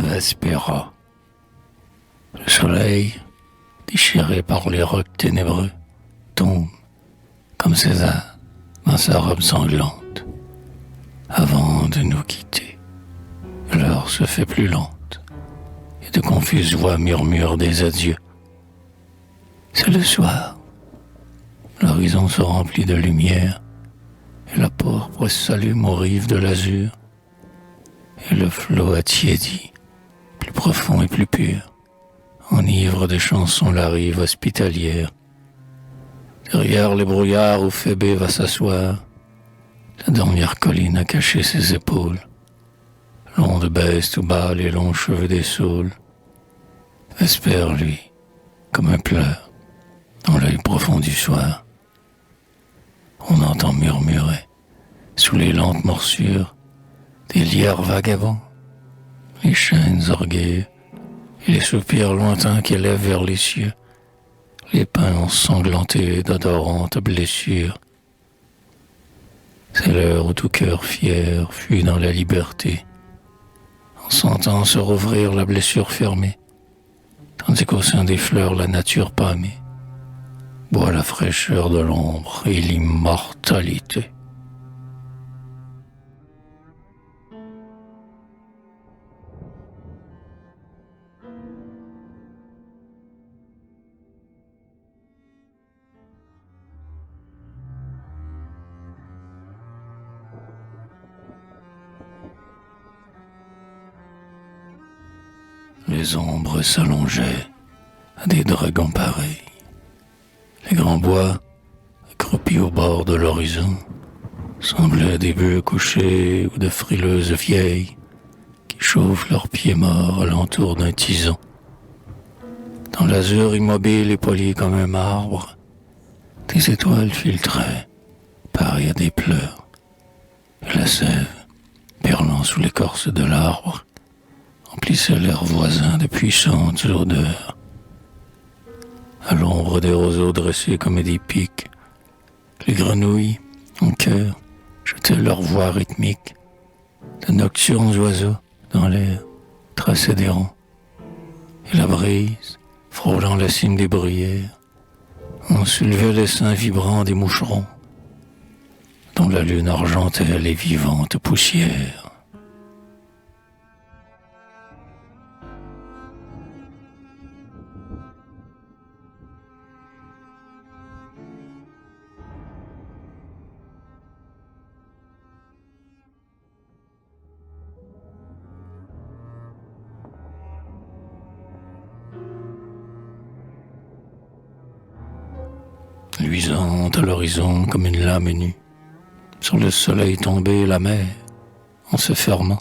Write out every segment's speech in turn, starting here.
Vespera. Le soleil, déchiré par les rocs ténébreux, tombe, comme César, dans sa robe sanglante, avant de nous quitter. L'heure se fait plus lente, et de confuses voix murmurent des adieux. C'est le soir. L'horizon se remplit de lumière, et la pourpre s'allume aux rives de l'azur, et le flot attiédi, plus profond et plus pur, enivre de chansons la rive hospitalière. Derrière les brouillards où Phébé va s'asseoir, la dernière colline a caché ses épaules. L'onde baisse tout bas les longs cheveux des saules. Vespère, lui, comme un pleur, dans l'œil profond du soir. On entend murmurer, sous les lentes morsures, des lierres vagabonds, les chaînes orgueilleux, et les soupirs lointains qui élèvent vers les cieux, les pins ensanglantés d'adorantes blessures. C'est l'heure où tout cœur fier fuit dans la liberté, en sentant se rouvrir la blessure fermée, tandis qu'au sein des fleurs la nature pâmée boit la fraîcheur de l'ombre et l'immortalité. Les ombres s'allongeaient à des dragons pareils. Les grands bois, accroupis au bord de l'horizon, semblaient des bœufs couchés ou de frileuses vieilles qui chauffent leurs pieds morts alentour d'un tison. Dans l'azur immobile et poli comme un marbre, des étoiles filtraient, pareilles à des pleurs, et la sève, perlant sous l'écorce de l'arbre, emplissait l'air voisin de puissantes odeurs. À l'ombre des roseaux dressés comme des pics, les grenouilles, en chœur, jetaient leur voix rythmique. De nocturnes oiseaux, dans l'air, traçaient des ronds. Et la brise, frôlant la cime des bruyères, en soulevait les seins vibrants des moucherons, dont la lune argentait les vivantes poussières. Luisante à l'horizon comme une lame nue, sur le soleil tombé, la mer, en se fermant,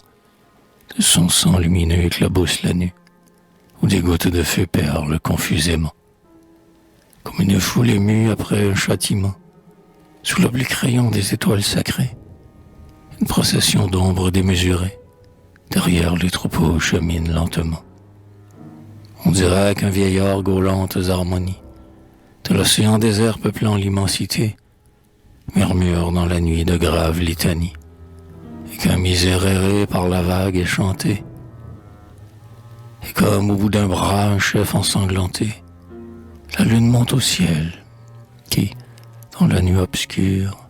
de son sang lumineux éclabousse la nue, où des gouttes de feu perlent confusément, comme une foule émue après un châtiment, sous l'oblique rayon des étoiles sacrées, une procession d'ombres démesurées, derrière les troupeaux chemine lentement. On dirait qu'un vieil orgue aux lentes harmonies, de l'océan désert peuplant l'immensité, murmure dans la nuit de graves litanies, et qu'un miséréré par la vague est chanté, et comme au bout d'un bras un chef ensanglanté, la lune monte au ciel, qui, dans la nuit obscure,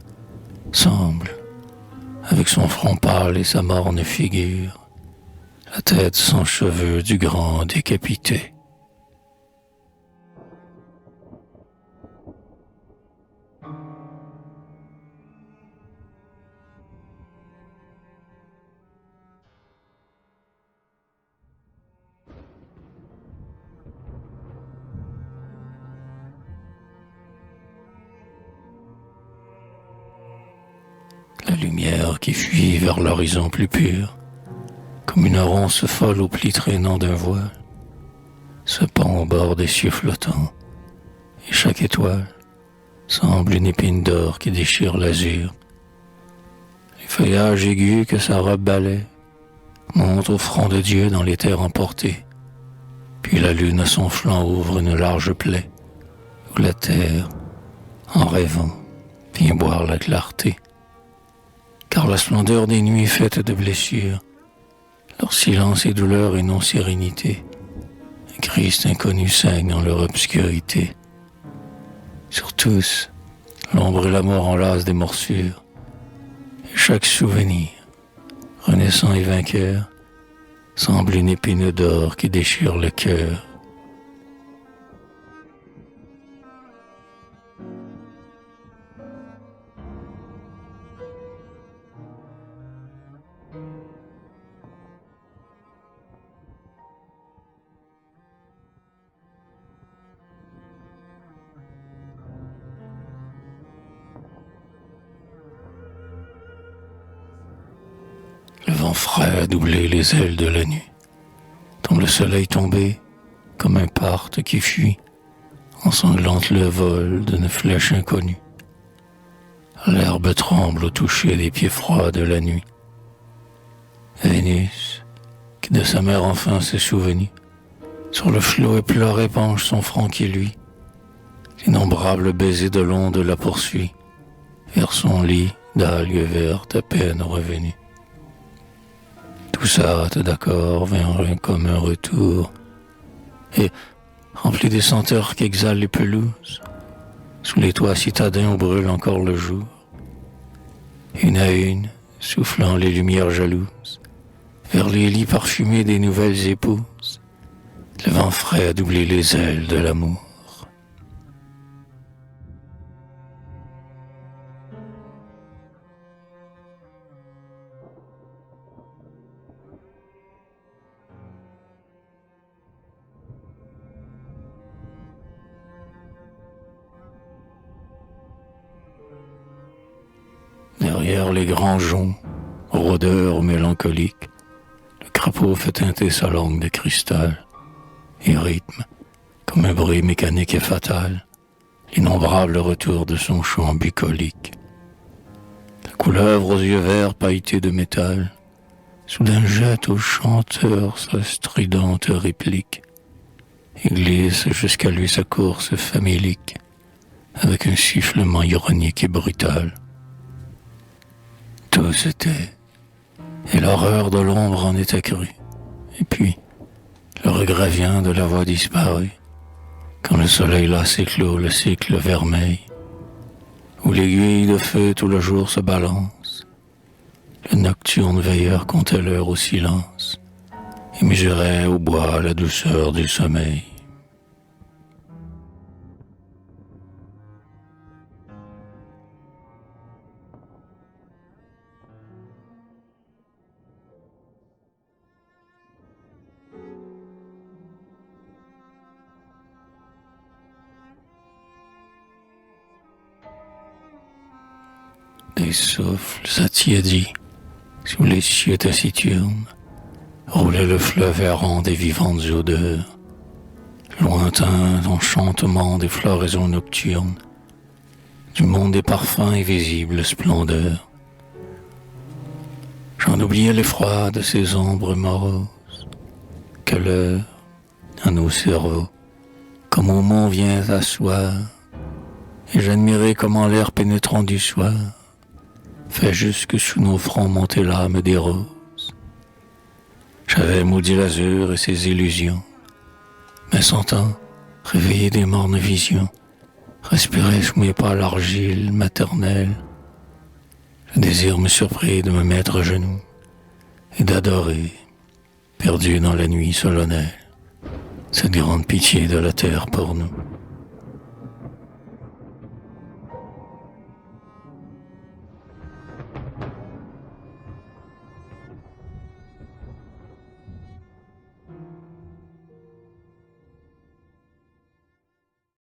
semble, avec son front pâle et sa morne figure, la tête sans cheveux du grand décapité. La lumière qui fuit vers l'horizon plus pur, comme une ronce folle au pli traînant d'un voile, se pend au bord des cieux flottants, et chaque étoile semble une épine d'or qui déchire l'azur. Les feuillages aigus que sa robe balaie montent au front de Dieu dans les terres emportées, puis la lune à son flanc ouvre une large plaie, où la terre, en rêvant, vient boire la clarté. Car la splendeur des nuits faite de blessures Leur silence et douleur et non sérénité. Un Christ inconnu saigne dans leur obscurité. Sur tous, l'ombre et la mort enlacent des morsures. Et chaque souvenir, renaissant et vainqueur, semble une épine d'or qui déchire le cœur. Le vent frais a doublé les ailes de la nuit. Tombe le soleil tombé, comme un parthe qui fuit, ensanglante le vol d'une flèche inconnue. L'herbe tremble au toucher des pieds froids de la nuit. Vénus, qui de sa mère enfin s'est souvenue, sur le flot éploré épanche son front qui luit. L'innombrable baiser de l'onde la poursuit, vers son lit d'algues vertes à peine revenues. Tout ça, tout d'accord, vient comme un retour, et rempli des senteurs qu'exhalent les pelouses, sous les toits citadins où brûle encore le jour, une à une, soufflant les lumières jalouses, vers les lits parfumés des nouvelles épouses, le vent frais a doublé les ailes de l'amour. Derrière les grands joncs, rôdeurs mélancoliques, le crapaud fait teinter sa langue de cristal et rythme, comme un bruit mécanique et fatal, l'innombrable retour de son chant bucolique. La couleuvre aux yeux verts pailletés de métal, soudain jette au chanteur sa stridente réplique et glisse jusqu'à lui sa course famélique, avec un sifflement ironique et brutal. Tout se tait, et l'horreur de l'ombre en est accrue. Et puis, le regret vient de la voix disparue, quand le soleil lasse éclôt le cycle vermeil, où l'aiguille de feu tout le jour se balance. Le nocturne veilleur comptait l'heure au silence, et mesurait au bois la douceur du sommeil. Des souffles attiédis, sous les cieux taciturnes, roulait le fleuve errant des vivantes odeurs, lointain enchantement des floraisons nocturnes, du monde des parfums et visible splendeur. J'en oubliais l'effroi de ces ombres moroses, que l'heure, à nos cerveaux, comme au mont vient asseoir, et j'admirais comment l'air pénétrant du soir fait jusque sous nos fronts monter l'âme des roses. J'avais maudit l'azur et ses illusions, mais sentant, réveillé des mornes visions, respirer sous mes pas l'argile maternelle. Le désir me surprit de me mettre à genoux et d'adorer, perdu dans la nuit solennelle, cette grande pitié de la terre pour nous.